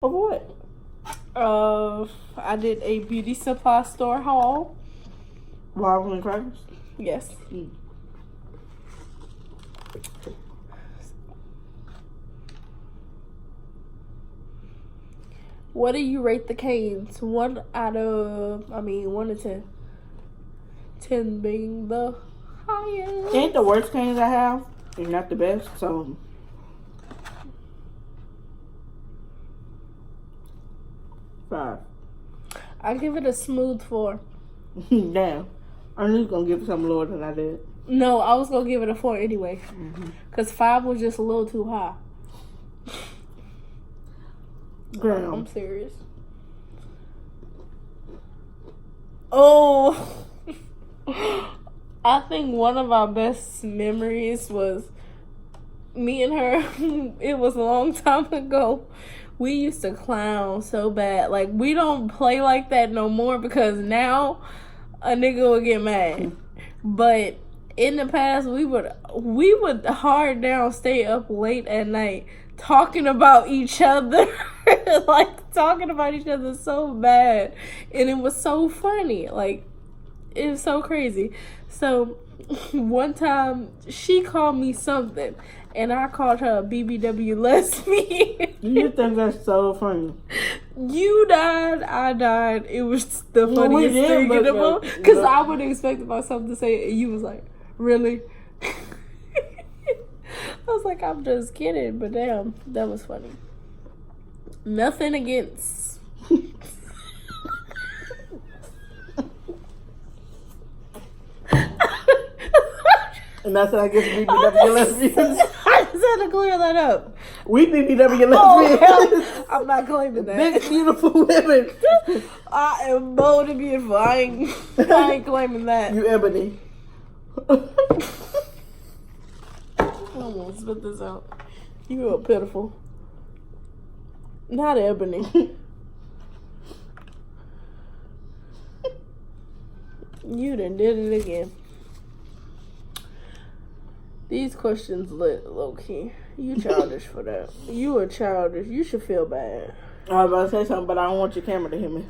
Of what? I did a beauty supply store haul. Waffles and crackers? Yes. What do you rate the canes? 1 to 10. 10 being the highest. Ain't the worst canes I have. And not the best, so. Five. I give it a smooth 4. Damn. I knew you was gonna give it something lower than I did. No, I was gonna give it a 4 anyway. Cause 5 was just a little too high. Girl. I'm serious. Oh, I think one of our best memories was me and her. It was a long time ago. We used to clown so bad. Like, we don't play like that no more because now a nigga will get mad. But in the past, we would hard down stay up late at night talking about each other. Like, talking about each other so bad. And it was so funny. Like, it was so crazy. So, one time, she called me something. And I called her a BBW lesbian. You think that's so funny? You died, I died. It was the funniest thing in the world. Because I would have expected myself to say it. And you was like, really? I was like, I'm just kidding. But damn, that was funny. Nothing against. And that's what I guess BBW lesbians. I just had to clear that up. We BBW lesbians. Oh, I'm not claiming that. Big, beautiful women. I am bold and beautiful. I ain't claiming that. You ebony. I'm gonna spit this out. You are pitiful. Not ebony. You done did it again. These questions lit, low-key. You childish for that. You are childish. You should feel bad. I was about to say something, but I don't want your camera to hear me.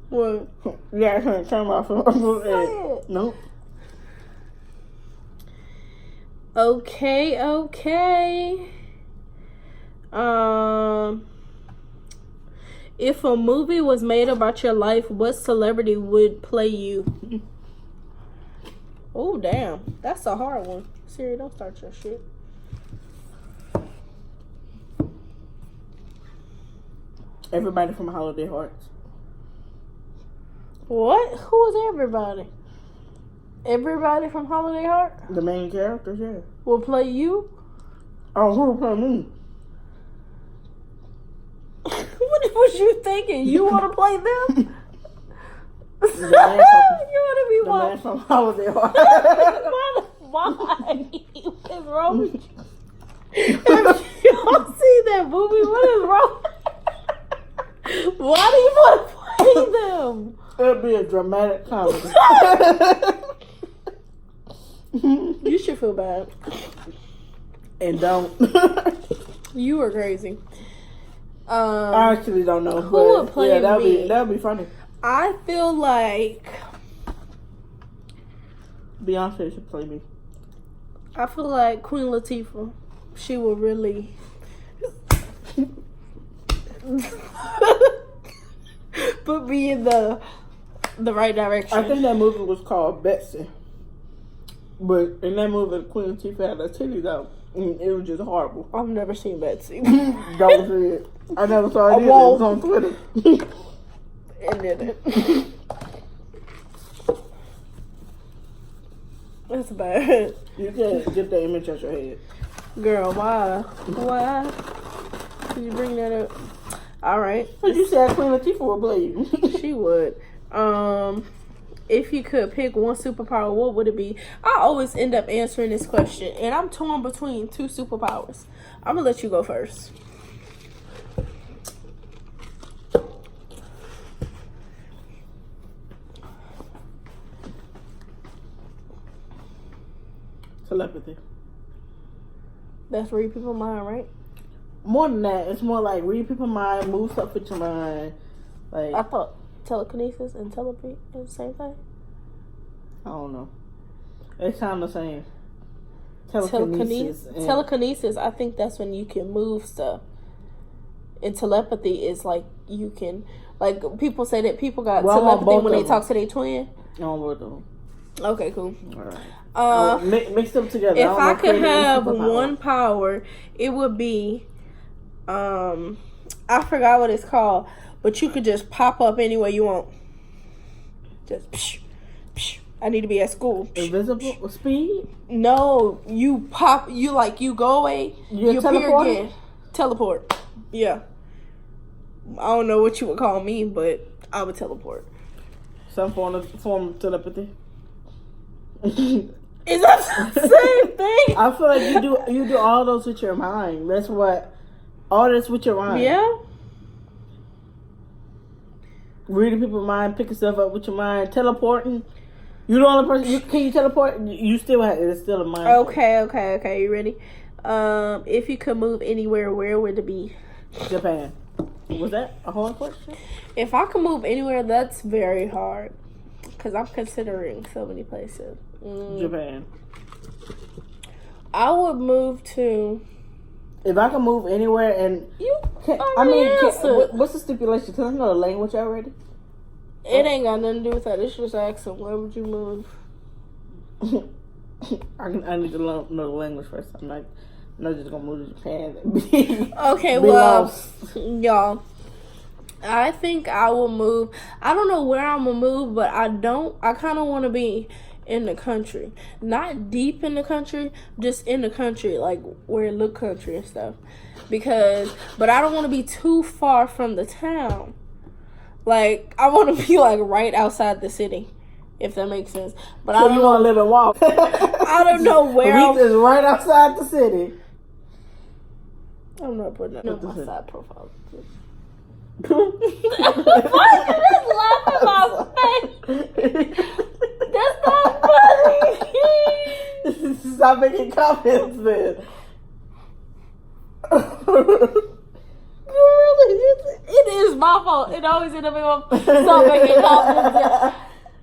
What? Yeah, turn the camera off. Nope. Okay. If a movie was made about your life, what celebrity would play you? Oh, damn. That's a hard one. Siri, don't start your shit. Everybody from Holiday Hearts. What? Who is everybody? Everybody from Holiday Heart? The main characters, yeah. Will play you? Oh, who will play me? What was you thinking? You want to play them? You want to be The what? man from Holiday Hearts. Why? What's wrong with you? If you don't see that movie, what is wrong? Why do you want to play them? It'll be a dramatic comedy. You should feel bad. And don't. You are crazy. I actually don't know. Who would play me? That'd be funny. I feel like Beyonce should play me. I feel like Queen Latifah. She will really put me in the right direction. I think that movie was called Betsy. But in that movie, Queen Latifah had her titties out. And it was just horrible. I've never seen Betsy. Don't see it. I never saw it either. It was on Twitter. It didn't. That's bad. You can't get the image out your head. Girl, why? Why? Could you bring that up? Alright. But you said Queen Latifah would play you. She would. If you could pick one superpower, what would it be? I always end up answering this question, and I'm torn between 2 superpowers. I'm gonna let you go first. Telepathy. That's read people's mind, right? More than that, it's more like read people's mind, move stuff with your mind. Like I thought telekinesis and telepathy is the same thing. I don't know. It's kind of the same. Telekinesis. I think that's when you can move stuff. And telepathy is like you can, like people say that people got telepathy when they talk to their twin. On both of them. Okay, cool. All right. Mix them together. If I could have one power, it would be, I forgot what it's called, but you could just pop up anywhere you want. Just, psh, psh. I need to be at school. Invisible speed? No, you pop. You go away. You appear again. Teleport. Yeah. I don't know what you would call me, but I would teleport. Some form of telepathy. Is that the same thing? I feel like you do all those with your mind. That's what all this with your mind. Yeah. Reading people's mind, picking stuff up with your mind, teleporting. You the only person. Can you teleport? You still have. It's still a mind. Okay. You ready? If you could move anywhere, where would it be? Japan. Was that a hard question? If I could move anywhere, that's very hard. Because I'm considering so many places. Japan. I would move to... If I could move anywhere and... what's the stipulation? Because I know the language already. It ain't got nothing to do with that. It's just asking, where would you move? I need to know the language first. I'm not just going to move to Japan. Okay, well, y'all... I think I will move. I don't know where I'm gonna move, but I kind of want to be in the country. Not deep in the country, just in the country, like where it look country and stuff. But I don't want to be too far from the town. Like, I want to be like right outside the city, if that makes sense. But so I don't want to live and walk. I don't know where. Is right outside the city. I'm not putting that on my side profile. Why you just laugh in my face? That's not funny. Stop making comments, man. It is my fault. It always ends up in my stop making comments.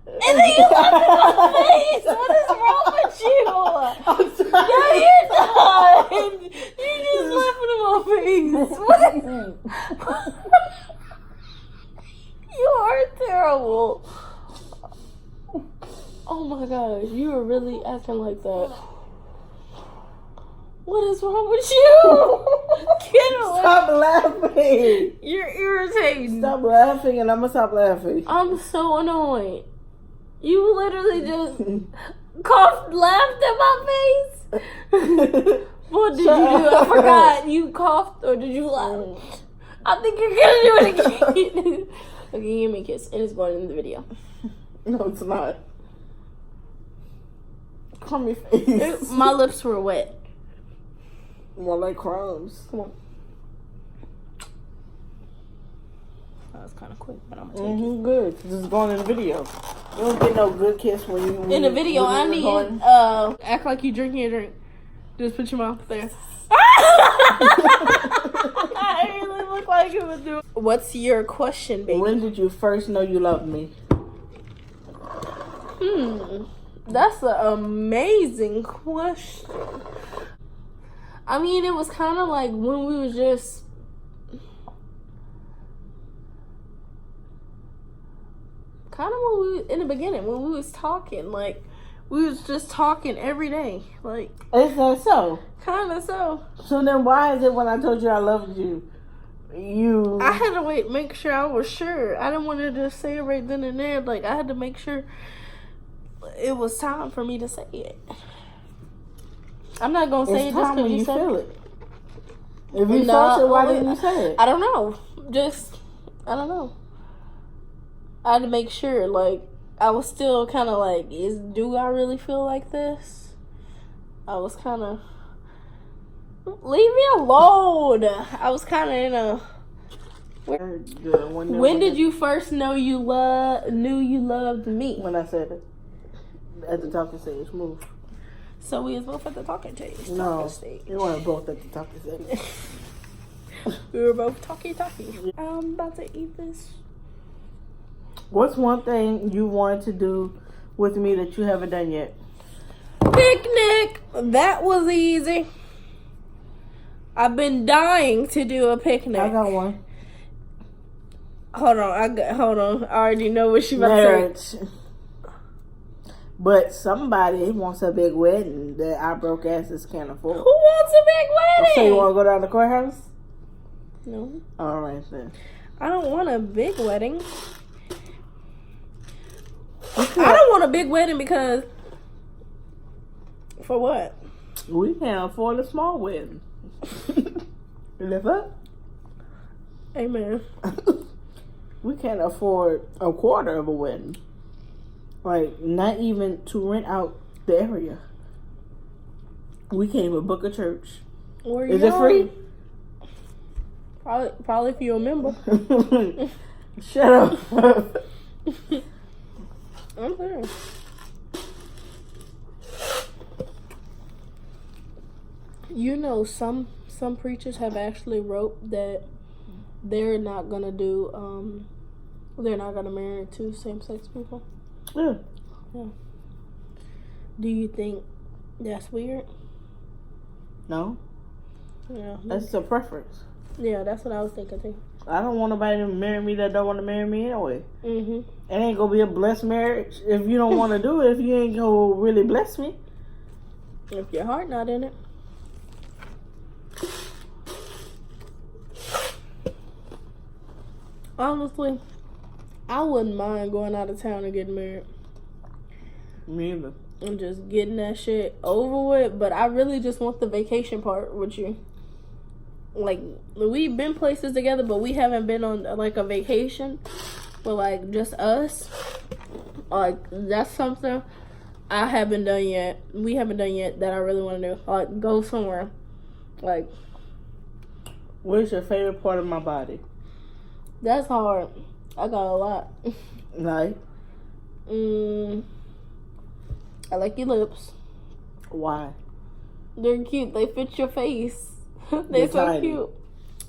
And then you laugh in my face. What is wrong with you? I'm sorry. No, you're not. You just laughing in my face. What? You are terrible. Oh my gosh, you are really acting like that. What is wrong with you? Get away. Stop laughing. You're irritating. Stop laughing and I'm going to stop laughing. I'm so annoyed. You literally just laughed at my face. What did you do? I forgot. You coughed or did you laugh? I think you're going to do it again. Okay, give me a kiss. And it's going in the video. No, it's not. Calm your face. My lips were wet. More like crumbs. Come on. That was kind of quick, but I'm going to take it. Good. This is going in the video. You don't get no good kiss when you... In the video, I need... act like you drinking your drink. Just put your mouth there. I really look like it would do. What's your question, baby? When did you first know you loved me? That's an amazing question. I mean, it was kind of like when we was just... Kind of in the beginning, when we was talking, like... We was just talking every day, like... Is that so? Kind of so. So then why is it when I told you I loved you, I had to make sure I was sure. I didn't want to just say it right then and there. Like, I had to make sure it was time for me to say it. I'm not going to say it just because you said feel it. If you felt it, why didn't you say it? I don't know. I don't know. I had to make sure, like, I was still kind of like, do I really feel like this? I was kind of, leave me alone. I was kind of in a, when did you first know you loved me? When I said it. At the talking stage, move. So we was both at the talking stage. No, you weren't both at the talking stage. We were both talking. I'm about to eat this. What's one thing you want to do with me that you haven't done yet? Picnic. That was easy. I've been dying to do a picnic. I got one. Hold on. I already know what she about to say. But somebody wants a big wedding that our broke asses can't afford. Who wants a big wedding? So you want to go down to the courthouse? No. All right then. I don't want a big wedding. I don't want a big wedding because... For what? We can't afford a small wedding. Live up. Amen. We can't afford a quarter of a wedding. Like, not even to rent out the area. We can't even book a church. Is it free? Probably if you're a member. Shut up. I'm serious. You know, some preachers have actually wrote that they're not gonna do they're not gonna marry two same-sex people. Yeah. Do you think that's weird? No. Yeah. That's a preference. Yeah, that's what I was thinking too. I don't want nobody to marry me that don't want to marry me anyway. Mm-hmm. It ain't gonna be a blessed marriage if you don't want to do it. If you ain't gonna really bless me. If your heart not in it. Honestly, I wouldn't mind going out of town and getting married. Me either. And just getting that shit over with. But I really just want the vacation part with you. Like, we've been places together, but we haven't been on, like, a vacation. But, like, just us. Like, that's something I haven't done yet. We haven't done yet that I really want to do. Like, go somewhere. Like. What's your favorite part of my body? That's hard. I got a lot. Like? I like your lips. Why? They're cute. They fit your face. They're so tiny. cute.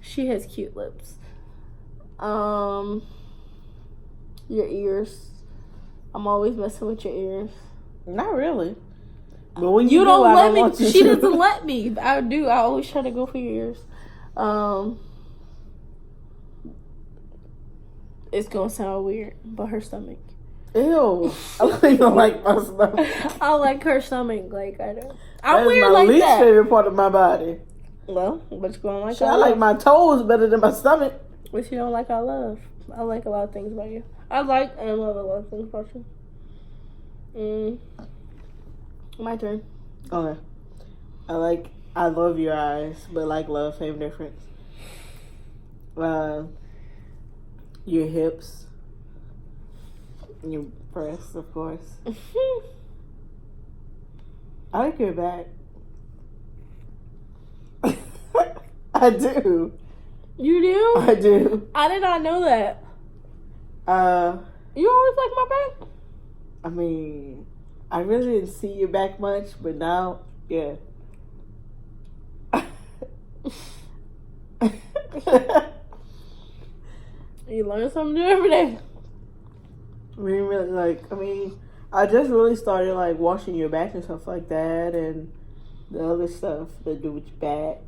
She has cute lips. Your ears. I'm always messing with your ears. Not really. But when You do, don't I let don't me. want to. She doesn't let me. I do. I always try to go for your ears. It's gonna sound weird, but her stomach. Ew. I don't even like my stomach. I like her stomach. Like I do. That I'm is weird my like least that. favorite part of my body. Well, but you gonna like. So I like my toes better than my stomach. What you don't like, I love. I like a lot of things about you. I like and love a lot of things about you. My turn. Okay. I love your eyes, but like love, same difference. Your hips. Your breasts, of course. I like your back. I do. You do? I do. I did not know that. You always like my back? I mean, I really didn't see your back much, but now, yeah. You learn something new every day. I just really started like washing your back and stuff like that, and the other stuff that do with your back.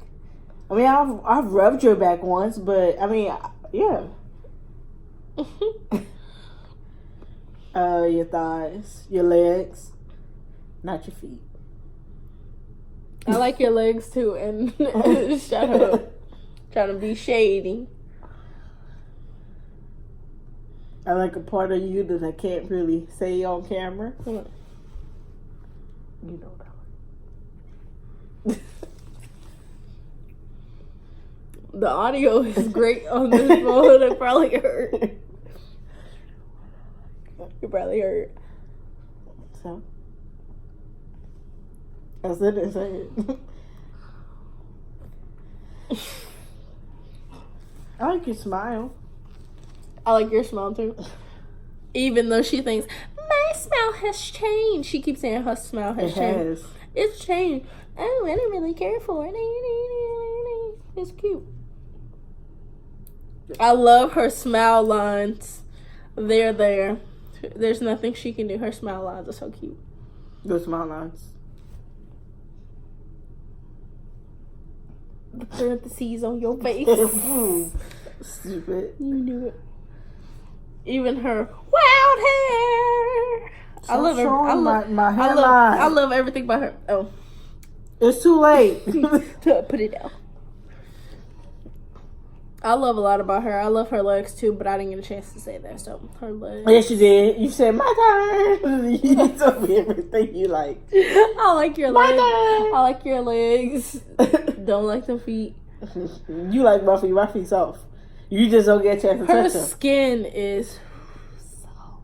I mean, I've rubbed your back once, but I mean, yeah. Your thighs, your legs, not your feet. I like your legs too, and shut up. Trying to be shady. I like a part of you that I can't really say on camera. What? You know that one. The audio is great on this phone. It probably hurt. It probably hurt. So? I said it, say it. I like your smile. I like your smile too. Even though she thinks, my smile has changed. She keeps saying her smile has changed. It's changed. Oh, I don't really care for it. It's cute. I love her smile lines. They're there. There's nothing she can do. Her smile lines are so cute. The smile lines. The parentheses on your face. Stupid. You knew it. Even her wild hair. I love her. I love everything about her. Oh, it's too late. Put it down. I love a lot about her. I love her legs too, but I didn't get a chance to say that. So her legs. Yes, you did. You said my turn. You told me everything you like. I like your My legs. turn. I like your legs. Don't like the feet. You like my feet. My feet soft. You just don't get a chance to Her touch them. skin is soft.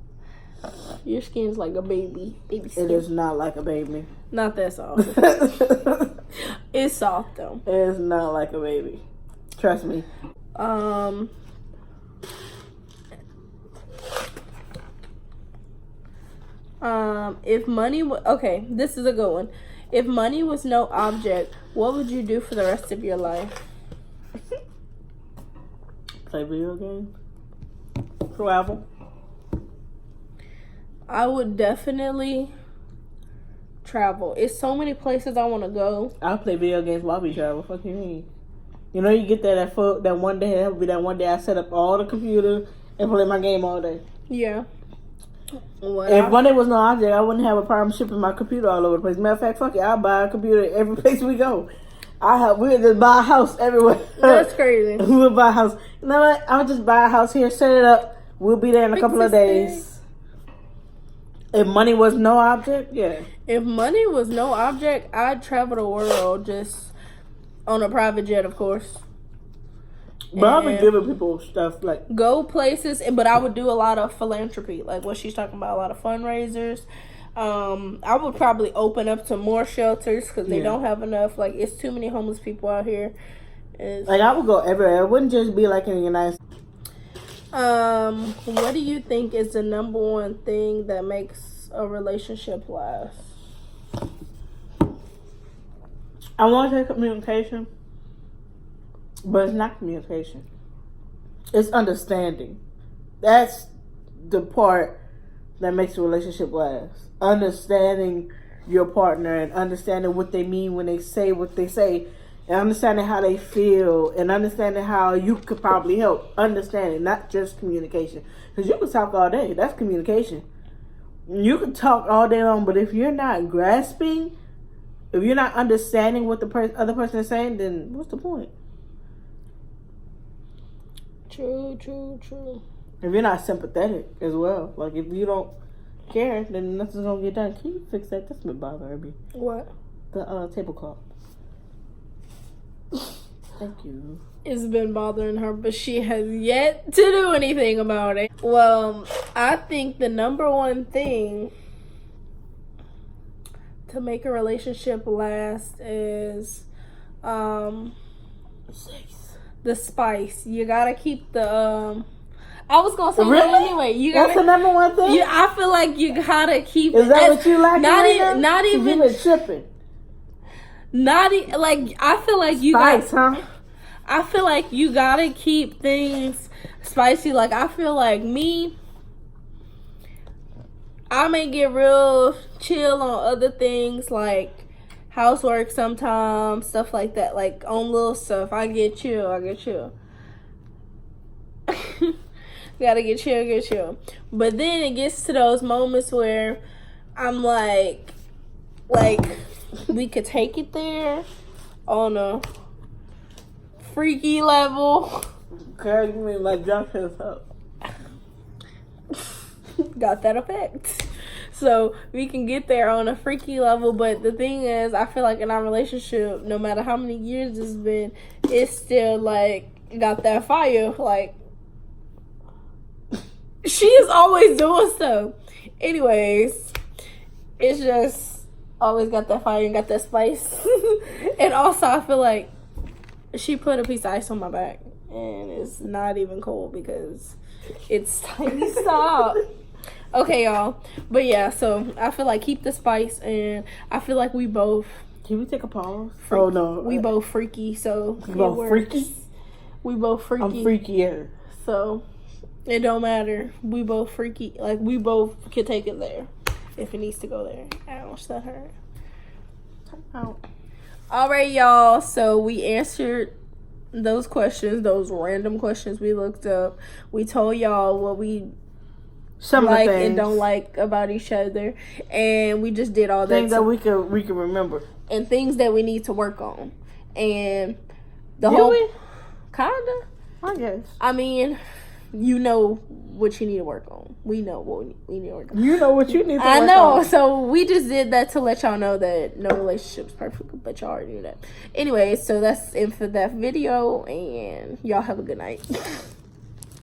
Your skin's like a baby. Baby skin. It is not like a baby. Not that soft. It's soft though. It's not like a baby. Trust me. If money okay, this is a good one. If money was no object, what would you do for the rest of your life? Play video games. Travel. I would definitely travel. It's so many places I want to go. I'll play video games while we travel. Fuck you mean? You know, you get that one day. That would be that one day I set up all the computer and play my game all day. Yeah. If money was no object, I wouldn't have a problem shipping my computer all over the place. Matter of fact, fuck it, I'll buy a computer every place we go. We'll just buy a house everywhere. That's crazy. We'll buy a house. You know what? I'll just buy a house here, set it up. We'll be there in a couple of days. If money was no object, yeah. If money was no object, I'd travel the world just on a private jet, of course. But I've been giving people stuff like go places, but I would do a lot of philanthropy, like what she's talking about, a lot of fundraisers. I would probably open up to more shelters because they don't have enough. Like, it's too many homeless people out here. Like, I would go everywhere. It wouldn't just be like in the United States. What do you think is the number one thing that makes a relationship last? I want to say communication, but it's not communication. It's understanding. That's the part that makes a relationship last. Understanding your partner and understanding what they mean when they say what they say, and understanding how they feel, and understanding how you could probably help. Understanding, not just communication. Because you can talk all day. That's communication. You can talk all day long, but if you're not grasping, if you're not understanding what the other person is saying, then what's the point? True. If you're not sympathetic as well, like if you don't care, then nothing's gonna get done. Can you fix that? That's been bothering me. What? The tablecloth. Thank you. It's been bothering her, but she has yet to do anything about it. Well, I think the number one thing to make a relationship last is the spice. You gotta keep the I was gonna say that anyway. That's the number one thing. Yeah, I feel like you gotta keep. Is that what you like? Not even tripping. Like I feel like you spice, huh? I feel like you gotta keep things spicy. Like I feel like I may get real chill on other things like housework sometimes, stuff like that. Like on little stuff, I get chill. Gotta get chill. But then it gets to those moments where I'm like we could take it there on a freaky level. Okay, you mean like jump his up? Got that effect. So we can get there on a freaky level, but the thing is, I feel like in our relationship, no matter how many years it's been, it's still like got that fire. Like she is always doing stuff. Anyways, it's just always got that fire and got that spice. And also, I feel like she put a piece of ice on my back, and it's not even cold because it's tiny. Stop. Okay, y'all. But yeah, so I feel like keep the spice, and I feel like we both. Can we take a pause? Oh no, we both freaky. So we both freaky. We both freaky. I'm freakier. So it don't matter. We both freaky. Like, we both can take it there if it needs to go there. Ouch, that hurt. All right, y'all. So we answered those questions, those random questions we looked up. We told y'all what we like and don't like about each other, and we just did all that things that we can remember, and things that we need to work on, and the kinda. I guess. I mean, you know what you need to work on. We know what we need to work on. You know what you need to work on. I know. So we just did that to let y'all know that no relationship's perfect, but y'all already knew that. Anyway, so that's it for that video, and y'all have a good night.